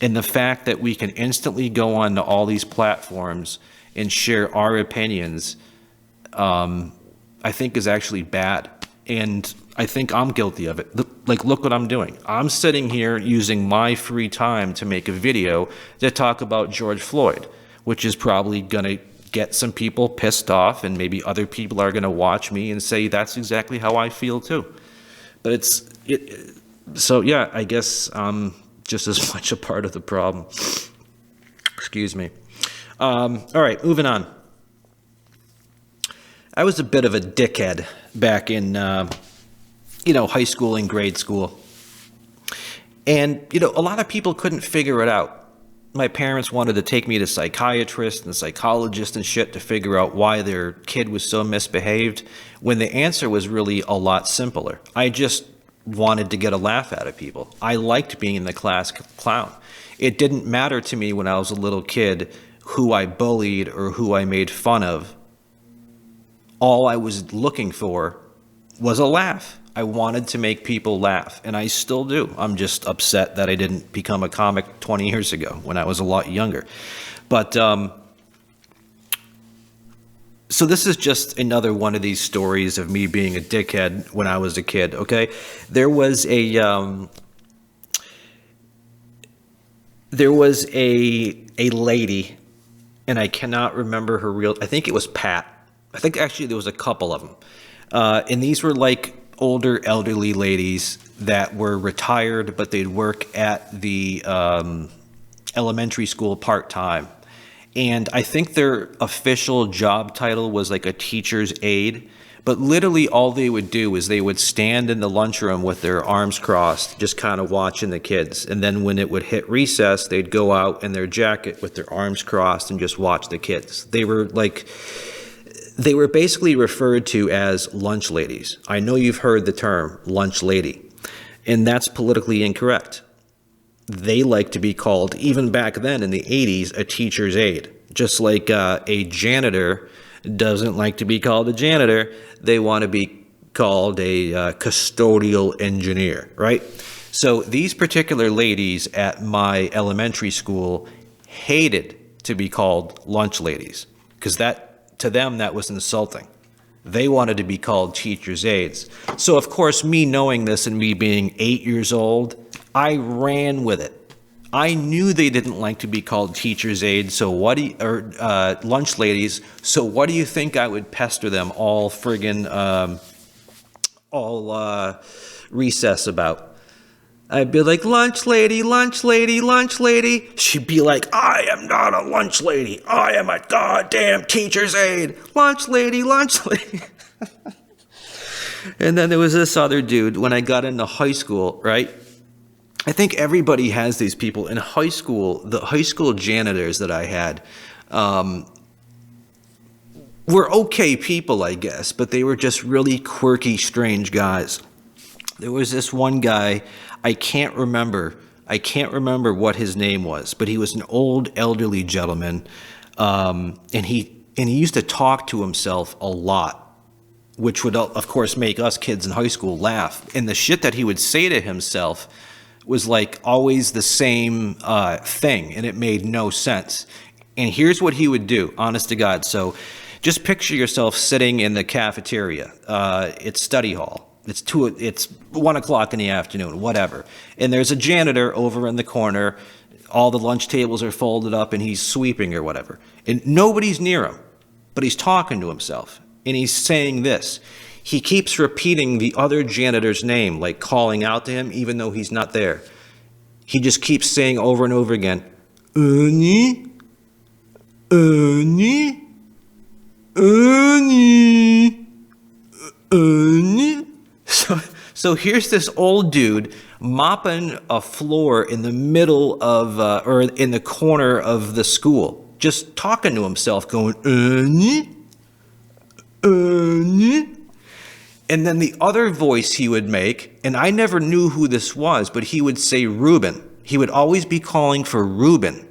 And the fact that we can instantly go on to all these platforms and share our opinions, I think is actually bad. And I think I'm guilty of it. Like, look what I'm doing. I'm sitting here using my free time to make a video to talk about George Floyd, which is probably going to get some people pissed off, and maybe other people are going to watch me and say that's exactly how I feel too. But so yeah, I guess I'm just as much a part of the problem. Excuse me. All right, moving on. I was a bit of a dickhead back in, high school and grade school. And, a lot of people couldn't figure it out. My parents wanted to take me to psychiatrists and psychologists and shit to figure out why their kid was so misbehaved, when the answer was really a lot simpler. I just wanted to get a laugh out of people. I liked being the class clown. It didn't matter to me when I was a little kid who I bullied or who I made fun of. All I was looking for was a laugh. I wanted to make people laugh, and I still do. I'm just upset that I didn't become a comic 20 years ago when I was a lot younger. But So this is just another one of these stories of me being a dickhead when I was a kid, okay? There was a lady, and I cannot remember her real, I think it was Pat. I think actually there was a couple of them. And these were like older elderly ladies that were retired, but they'd work at the elementary school part-time. And I think their official job title was like a teacher's aide. But literally all they would do is they would stand in the lunchroom with their arms crossed, just kind of watching the kids. And then when it would hit recess, they'd go out in their jacket with their arms crossed and just watch the kids. They were basically referred to as lunch ladies. I know you've heard the term lunch lady, and that's politically incorrect. They like to be called, even back then in the 80s, a teacher's aide. Just like a janitor doesn't like to be called a janitor, they want to be called a custodial engineer, right? So these particular ladies at my elementary school hated to be called lunch ladies, because that, to them, that was insulting. They wanted to be called teacher's aides. So of course, me knowing this and me being 8 years old, I ran with it. I knew they didn't like to be called teacher's aides, or lunch ladies. So what do you think I would pester them all recess about? I'd be like, lunch lady, lunch lady, lunch lady. She'd be like, I am not a lunch lady. I am a goddamn teacher's aide. Lunch lady, lunch lady. And then there was this other dude when I got into high school, right? I think everybody has these people. In high school, the high school janitors that I had were okay people, I guess, but they were just really quirky, strange guys. There was this one guy, I can't remember what his name was, but he was an old elderly gentleman, and he used to talk to himself a lot, which would, of course, make us kids in high school laugh. And the shit that he would say to himself was like always the same thing, and it made no sense. And here's what he would do, honest to God. So just picture yourself sitting in the cafeteria. It's study hall. It's 1 o'clock in the afternoon, whatever. And there's a janitor over in the corner. All the lunch tables are folded up, and he's sweeping or whatever. And nobody's near him, but he's talking to himself. And he's saying this. He keeps repeating the other janitor's name, like calling out to him, even though he's not there. He just keeps saying over and over again, Ernie, Ernie, Ernie, Ernie. So here's this old dude mopping a floor in the middle of, or in the corner of the school, just talking to himself, going, Ernie, Ernie. And then the other voice he would make, and I never knew who this was, but he would say Reuben. He would always be calling for Reuben.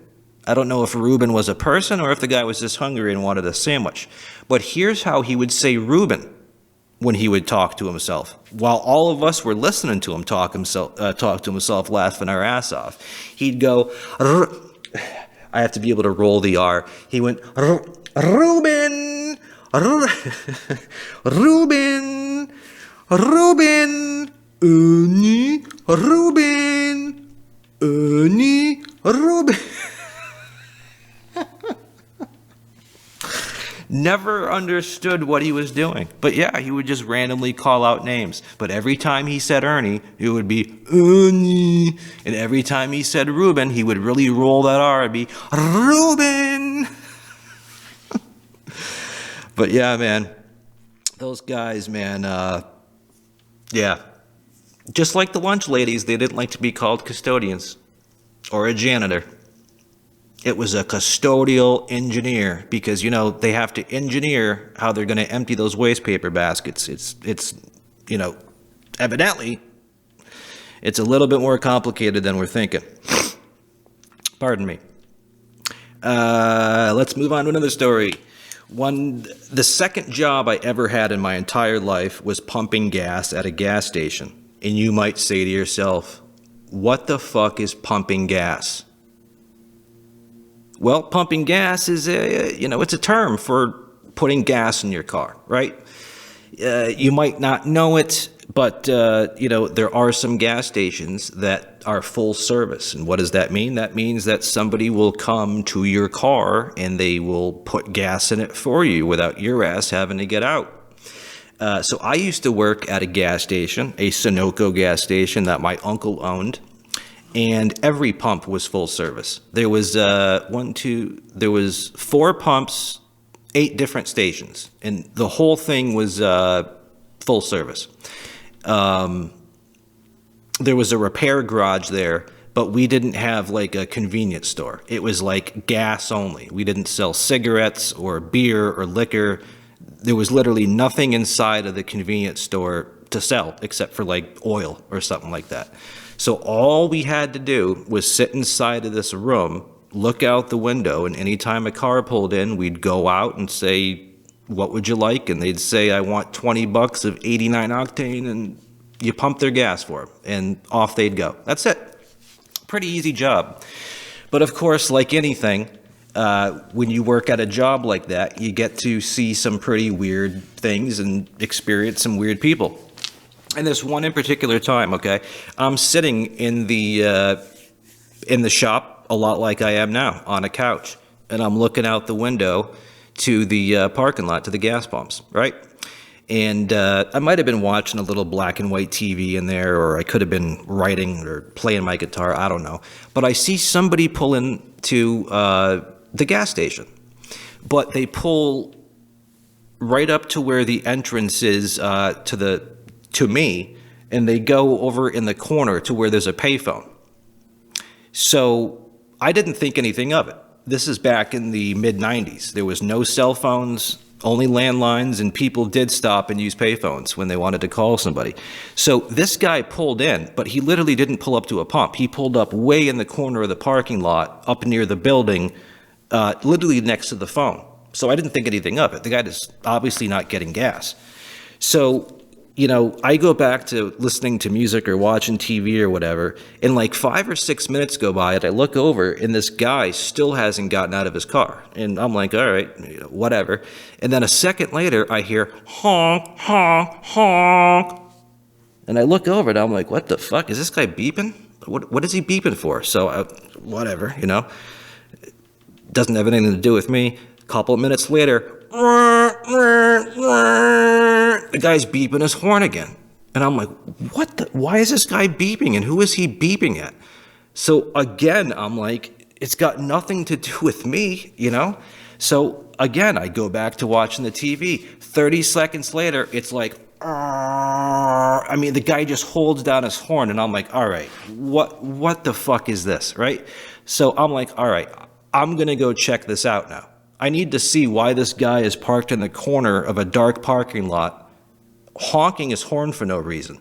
I don't know if Reuben was a person or if the guy was just hungry and wanted a sandwich. But here's how he would say Reuben when he would talk to himself, while all of us were listening to him talk to himself, laughing our ass off. He'd go, I have to be able to roll the R. He went, Reuben, Reuben, Reuben, Ernie, Reuben, Ernie, Reuben. Never understood what he was doing. But yeah, he would just randomly call out names. But every time he said Ernie, it would be Ernie. And every time he said Reuben, he would really roll that R and be Reuben. But yeah, man, those guys, man, yeah. Just like the lunch ladies, they didn't like to be called custodians or a janitor. It was a custodial engineer because, you know, they have to engineer how they're going to empty those waste paper baskets. It's, you know, evidently, it's a little bit more complicated than we're thinking. Pardon me. Let's move on to another story. The second job I ever had in my entire life was pumping gas at a gas station. And you might say to yourself, what the fuck is pumping gas? Well, pumping gas is it's a term for putting gas in your car, right? You might not know it, but, there are some gas stations that are full service. And what does that mean? That means that somebody will come to your car and they will put gas in it for you without your ass having to get out. So I used to work at a gas station, a Sunoco gas station that my uncle owned, and every pump was full service. There was there was 4 pumps, 8 different stations, and the whole thing was full service. There was a repair garage there, but we didn't have like a convenience store. It was like gas only. We didn't sell cigarettes or beer or liquor. There was literally nothing inside of the convenience store to sell except for like oil or something like that. So all we had to do was sit inside of this room, look out the window, and anytime a car pulled in, we'd go out and say, "What would you like?" And they'd say, "I want $20 of 89 octane," and you pump their gas for them, and off they'd go. That's it. Pretty easy job. But of course, like anything, when you work at a job like that, you get to see some pretty weird things and experience some weird people. And this one in particular time, okay, I'm sitting in the shop a lot like I am now on a couch, and I'm looking out the window to the parking lot, to the gas pumps, right? And I might have been watching a little black and white TV in there, or I could have been writing or playing my guitar, I don't know. But I see somebody pull into the gas station, but they pull right up to where the entrance is to me, and they go over in the corner to where there's a payphone. So I didn't think anything of it. This is back in the mid-90s. There was no cell phones, only landlines, and people did stop and use payphones when they wanted to call somebody. So this guy pulled in, but he literally didn't pull up to a pump. He pulled up way in the corner of the parking lot, up near the building, literally next to the phone. So I didn't think anything of it. The guy is obviously not getting gas. So, I go back to listening to music or watching TV or whatever, and like 5 or 6 minutes go by, and I look over, and this guy still hasn't gotten out of his car. And I'm like, all right, whatever. And then a second later, I hear honk, honk, honk. And I look over, and I'm like, what the fuck? Is this guy beeping? What is he beeping for? So, whatever, Doesn't have anything to do with me. A couple of minutes later, the guy's beeping his horn again. And I'm like, why is this guy beeping, and who is he beeping at? So again, I'm like, it's got nothing to do with me, So again, I go back to watching the TV. 30 seconds later, it's like, the guy just holds down his horn, and I'm like, all right, what the fuck is this, right? So I'm like, all right, I'm going to go check this out now. I need to see why this guy is parked in the corner of a dark parking lot, honking his horn for no reason.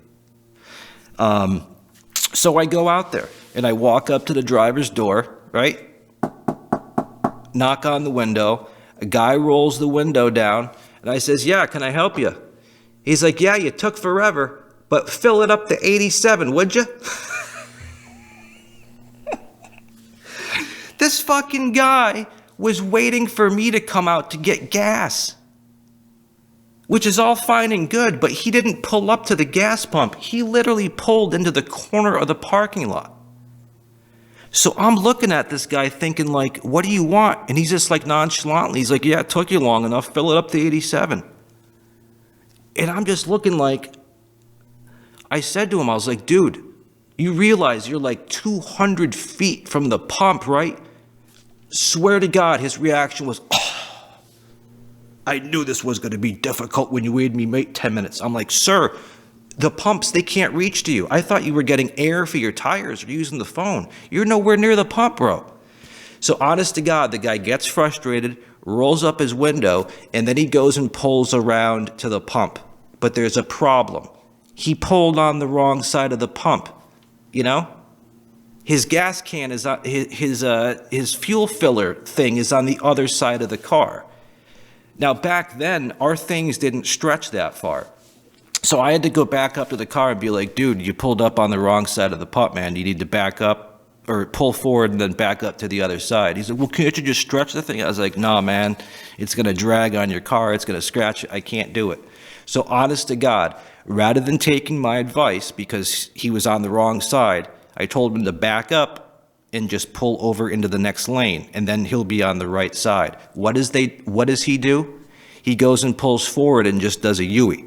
So I go out there, and I walk up to the driver's door, right? Knock on the window. A guy rolls the window down, and I says, "Yeah, can I help you?" He's like, "Yeah, you took forever, but fill it up to 87, would you?" This fucking guy was waiting for me to come out to get gas, which is all fine and good, but he didn't pull up to the gas pump. He literally pulled into the corner of the parking lot. So I'm looking at this guy thinking like, what do you want? And he's just like nonchalantly, he's like, "Yeah, it took you long enough, fill it up to 87. And I'm just looking like, I said to him, I was like, "Dude, you realize you're like 200 feet from the pump, right?" Swear to God, his reaction was, "Oh, I knew this was going to be difficult when you made me wait 10 minutes. I'm like, "Sir, the pumps, they can't reach to you. I thought you were getting air for your tires or using the phone. You're nowhere near the pump, bro." So honest to God, the guy gets frustrated, rolls up his window, and then he goes and pulls around to the pump. But there's a problem. He pulled on the wrong side of the pump, His gas can is on, his fuel filler thing is on the other side of the car. Now, back then, our things didn't stretch that far. So I had to go back up to the car and be like, "Dude, you pulled up on the wrong side of the pump, man. You need to back up. or pull forward and then back up to the other side. He's like, well, can't you just stretch the thing? I was like, nah, man, it's going to drag on your car. It's going to scratch it. I can't do it. So honest to God, rather than taking my advice because he was on the wrong side, I told him to back up and just pull over into the next lane, and then he'll be on the right side. What does he do? He goes and pulls forward and just does a U-ey.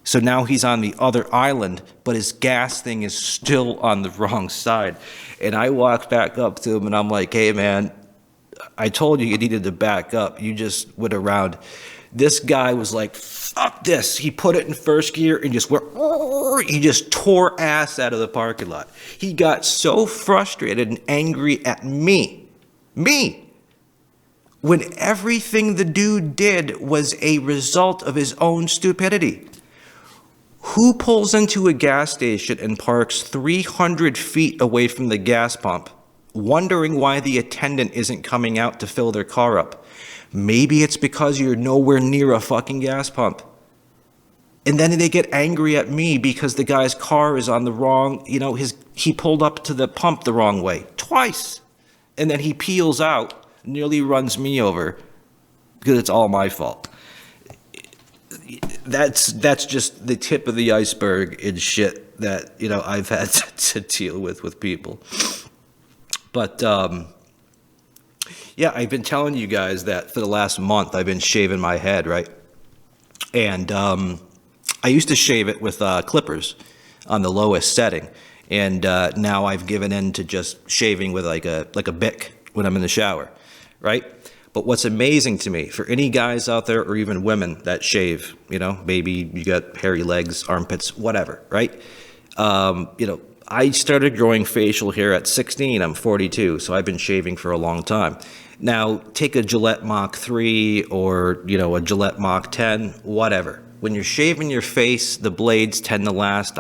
So now he's on the other island, but his gas thing is still on the wrong side. And I walked back up to him and I'm like, hey man, I told you needed to back up. You just went around. This guy was like, fuck this. He put it in first gear and just went, he just tore ass out of the parking lot. He got so frustrated and angry at me, when everything the dude did was a result of his own stupidity. Who pulls into a gas station and parks 300 feet away from the gas pump, wondering why the attendant isn't coming out to fill their car up? Maybe it's because you're nowhere near a fucking gas pump. And then they get angry at me because the guy's car is on the wrong, he pulled up to the pump the wrong way twice. And then he peels out, nearly runs me over because it's all my fault. That's just the tip of the iceberg in shit that, I've had to deal with people. But, yeah, I've been telling you guys that for the last month I've been shaving my head, right? And I used to shave it with clippers on the lowest setting. And now I've given in to just shaving with like a Bic when I'm in the shower, right? But what's amazing to me, for any guys out there or even women that shave, maybe you got hairy legs, armpits, whatever, right? I started growing facial hair at 16. I'm 42, so I've been shaving for a long time. Now, take a Gillette Mach 3 or, a Gillette Mach 10, whatever. When you're shaving your face, the blades tend to last,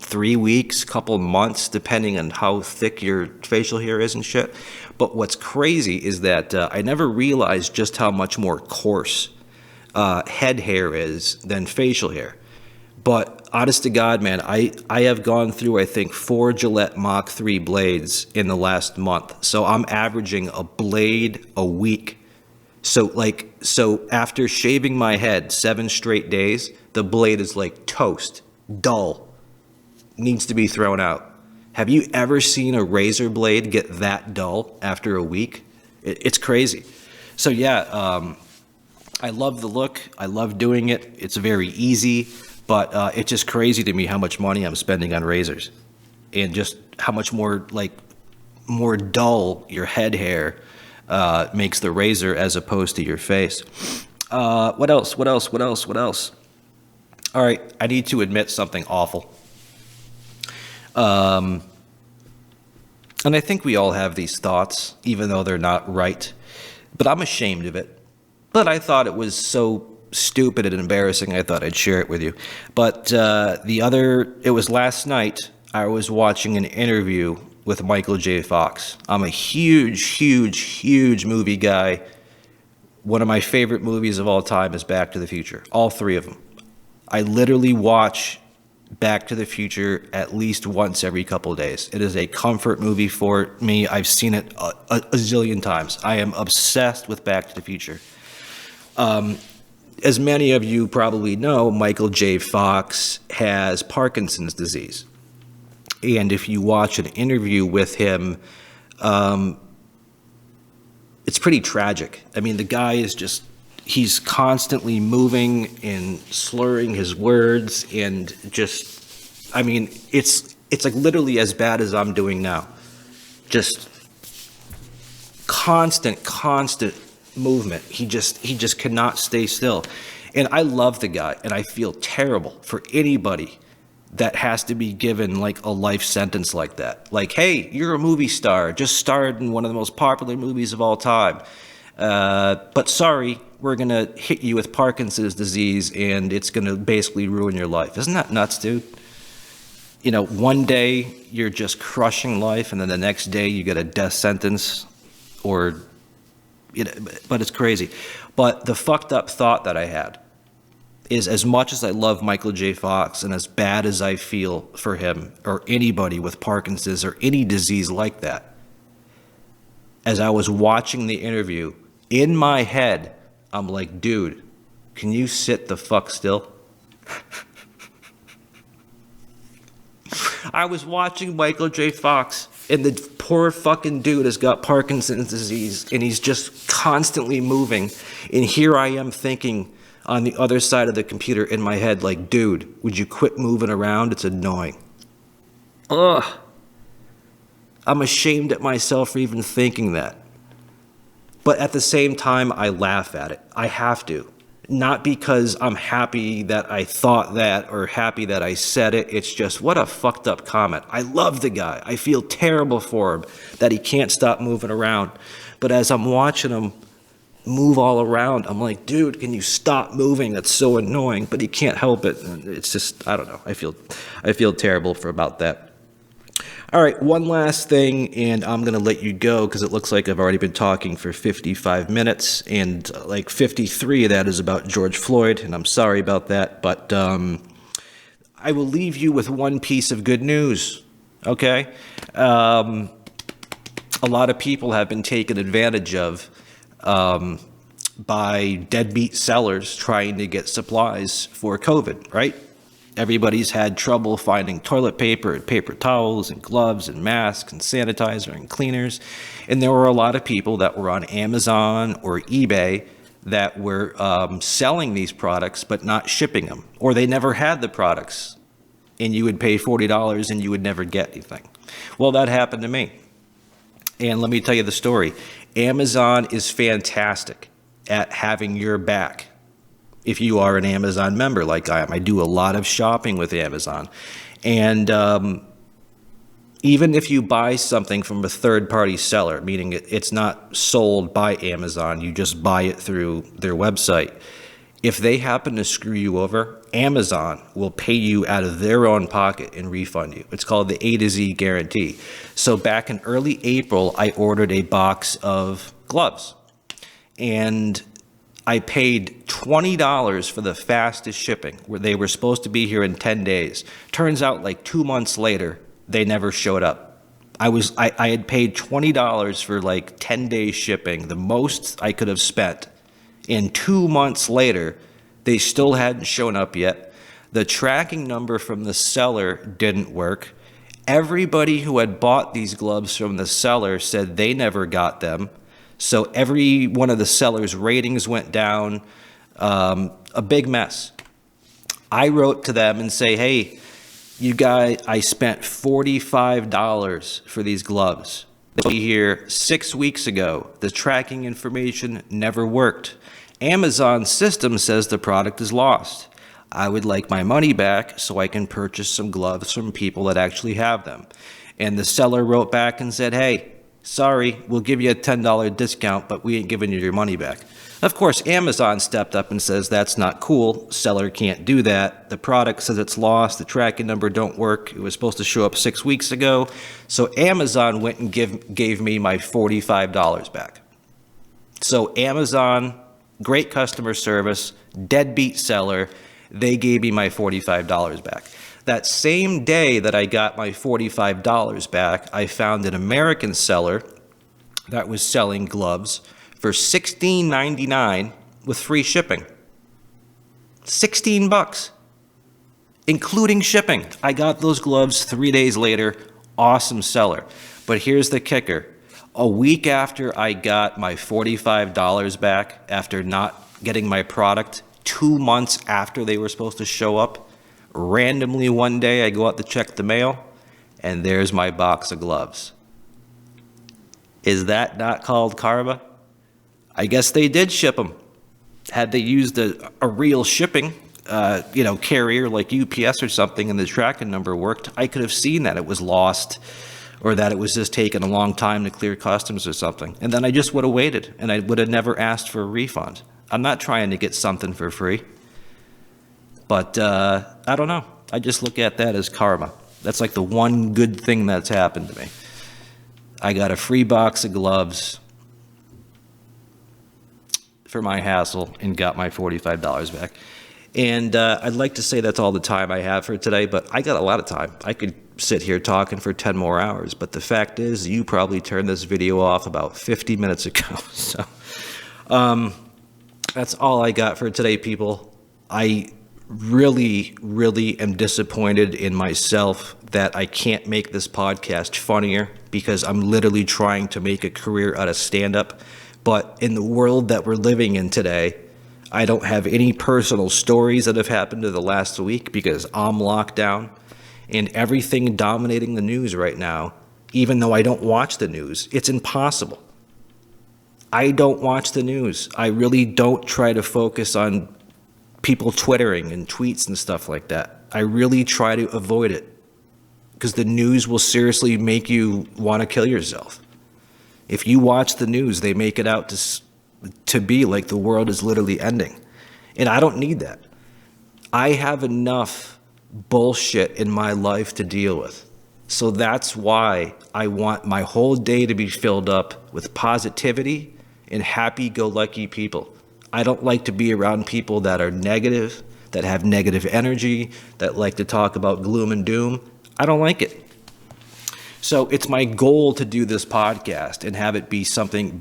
3 weeks, couple months, depending on how thick your facial hair is and shit. But what's crazy is that I never realized just how much more coarse head hair is than facial hair. But honest to God, man, I have gone through, I think, 4 Gillette Mach 3 blades in the last month. So I'm averaging a blade a week. So after shaving my head 7 straight days, the blade is like toast, dull, needs to be thrown out. Have you ever seen a razor blade get that dull after a week? It's crazy. So yeah, I love the look. I love doing it. It's very easy, but it's just crazy to me how much money I'm spending on razors and just how much more dull your head hair makes the razor as opposed to your face. What else? All right, I need to admit something awful. And I think we all have these thoughts, even though they're not right. But I'm ashamed of it. But I thought it was so stupid and embarrassing, I thought I'd share it with you. But it was last night, I was watching an interview with Michael J. Fox. I'm a huge movie guy. One of my favorite movies of all time is Back to the Future. All 3 of them. I literally watch Back to the Future at least once every couple of days. It is a comfort movie for me. I've seen it a zillion times. I am obsessed with Back to the Future. As many of you probably know, Michael J. Fox has Parkinson's disease. And if you watch an interview with him, it's pretty tragic. I mean, the guy is he's constantly moving and slurring his words and it's like literally as bad as I'm doing now. Just constant movement. He just cannot stay still. And I love the guy and I feel terrible for anybody that has to be given like a life sentence like that. Like, hey, you're a movie star, just starred in one of the most popular movies of all time. But sorry, we're going to hit you with Parkinson's disease and it's going to basically ruin your life. Isn't that nuts, dude? One day you're just crushing life and then the next day you get a death sentence but it's crazy. But the fucked up thought that I had is, as much as I love Michael J. Fox and as bad as I feel for him or anybody with Parkinson's or any disease like that, as I was watching the interview, in my head, I'm like, dude, can you sit the fuck still? I was watching Michael J. Fox, and the poor fucking dude has got Parkinson's disease, and he's just constantly moving. And here I am thinking on the other side of the computer in my head, like, dude, would you quit moving around? It's annoying. Ugh. I'm ashamed at myself for even thinking that. But at the same time, I laugh at it. I have to. Not because I'm happy that I thought that or happy that I said it. It's just, what a fucked up comment. I love the guy. I feel terrible for him that he can't stop moving around. But as I'm watching him move all around, I'm like, dude, can you stop moving? That's so annoying. But he can't help it. And it's just, I don't know. I feel terrible about that. All right, one last thing, and I'm going to let you go because it looks like I've already been talking for 55 minutes, and like 53 of that is about George Floyd, and I'm sorry about that, but I will leave you with one piece of good news, okay? A lot of people have been taken advantage of by deadbeat sellers trying to get supplies for COVID, right? Everybody's had trouble finding toilet paper and paper towels and gloves and masks and sanitizer and cleaners. And there were a lot of people that were on Amazon or eBay that were selling these products but not shipping them. Or they never had the products and you would pay $40 and you would never get anything. Well, that happened to me. And let me tell you the story. Amazon is fantastic at having your back. If you are an Amazon member like I am, I do a lot of shopping with Amazon. And even if you buy something from a third-party seller, meaning it's not sold by Amazon, you just buy it through their website, if they happen to screw you over, Amazon will pay you out of their own pocket and refund you. It's called the A to Z guarantee. So back in early April, I ordered a box of gloves. And I paid $20 for the fastest shipping, where they were supposed to be here in 10 days. Turns out like 2 months later, they never showed up. I had paid $20 for like 10 days shipping, the most I could have spent. And 2 months later, they still hadn't shown up yet. The tracking number from the seller didn't work. Everybody who had bought these gloves from the seller said they never got them. So every one of the sellers' ratings went down, a big mess. I wrote to them and say, hey, you guys, I spent $45 for these gloves. They'll be here 6 weeks ago. The tracking information never worked. Amazon's system says the product is lost. I would like my money back so I can purchase some gloves from people that actually have them. And the seller wrote back and said, hey, sorry, we'll give you a $10 discount, but we ain't giving you your money back. Of course, Amazon stepped up and says that's not cool. Seller can't do that. The product says it's lost. The tracking number don't work. It was supposed to show up 6 weeks ago. So Amazon went and gave me my $45 back. So Amazon, great customer service, deadbeat seller, they gave me my $45 back. That same day that I got my $45 back, I found an American seller that was selling gloves for $16.99 with free shipping. $16, including shipping. I got those gloves 3 days later. Awesome seller. But here's the kicker. A week after I got my $45 back, after not getting my product, 2 months after they were supposed to show up, randomly one day I go out to check the mail, and there's my box of gloves. Is that not called karma? I guess they did ship them. Had they used a real shipping carrier like UPS or something and the tracking number worked, I could have seen that it was lost or that it was just taking a long time to clear customs or something. And then I just would have waited and I would have never asked for a refund. I'm not trying to get something for free. But I don't know. I just look at that as karma. That's like the one good thing that's happened to me. I got a free box of gloves for my hassle and got my $45 back. And I'd like to say that's all the time I have for today, but I got a lot of time. I could sit here talking for 10 more hours, but the fact is you probably turned this video off about 50 minutes ago. So that's all I got for today, people. I really, really am disappointed in myself that I can't make this podcast funnier because I'm literally trying to make a career out of stand-up. But in the world that we're living in today, I don't have any personal stories that have happened in the last week because I'm locked down, and everything dominating the news right now, even though I don't watch the news, it's impossible. I don't watch the news. I really don't try to focus on people twittering and tweets and stuff like that. I really try to avoid it because the news will seriously make you want to kill yourself. If you watch the news, they make it out to be like the world is literally ending. And I don't need that. I have enough bullshit in my life to deal with. So that's why I want my whole day to be filled up with positivity and happy-go-lucky people. I don't like to be around people that are negative, that have negative energy, that like to talk about gloom and doom. I don't like it. So it's my goal to do this podcast and have it be something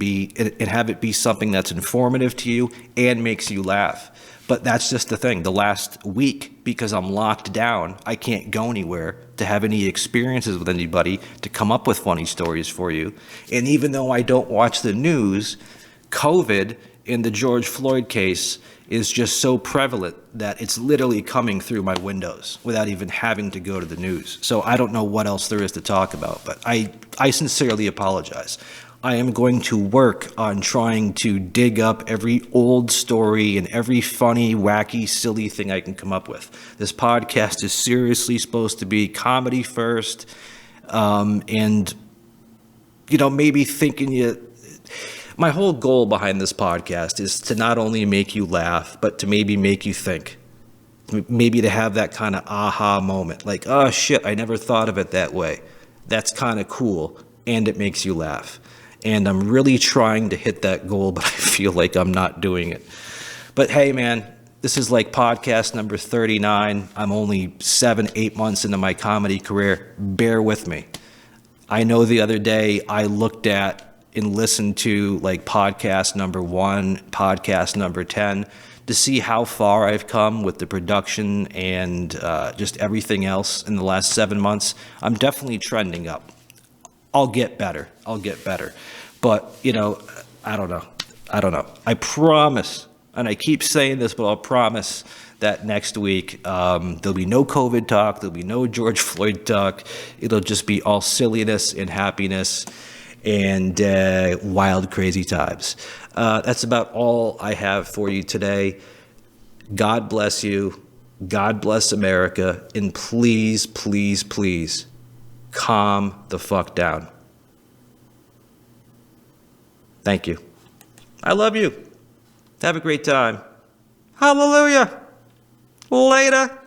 that's informative to you and makes you laugh. But that's just the thing. The last week, because I'm locked down, I can't go anywhere to have any experiences with anybody to come up with funny stories for you. And even though I don't watch the news, COVID in the George Floyd case is just so prevalent that it's literally coming through my windows without even having to go to the news. So I don't know what else there is to talk about, but I sincerely apologize. I am going to work on trying to dig up every old story and every funny, wacky, silly thing I can come up with. This podcast is seriously supposed to be comedy first, and, maybe thinking you... My whole goal behind this podcast is to not only make you laugh, but to maybe make you think. Maybe to have that kind of aha moment, like, oh shit, I never thought of it that way. That's kind of cool, and it makes you laugh. And I'm really trying to hit that goal, but I feel like I'm not doing it. But hey, man, this is like podcast number 39. I'm only 7-8 months into my comedy career. Bear with me. I know the other day I looked at and listened to like podcast number 1, podcast number 10 to see how far I've come with the production and just everything else in the last 7 months. I'm definitely trending up. I'll get better. But, I don't know. I promise, and I keep saying this, but I'll promise that next week there'll be no COVID talk. There'll be no George Floyd talk. It'll just be all silliness and happiness and wild, crazy times. That's about all I have for you today. God bless you. God bless America. And please, please, please, calm the fuck down. Thank you. I love you. Have a great time. Hallelujah. Later.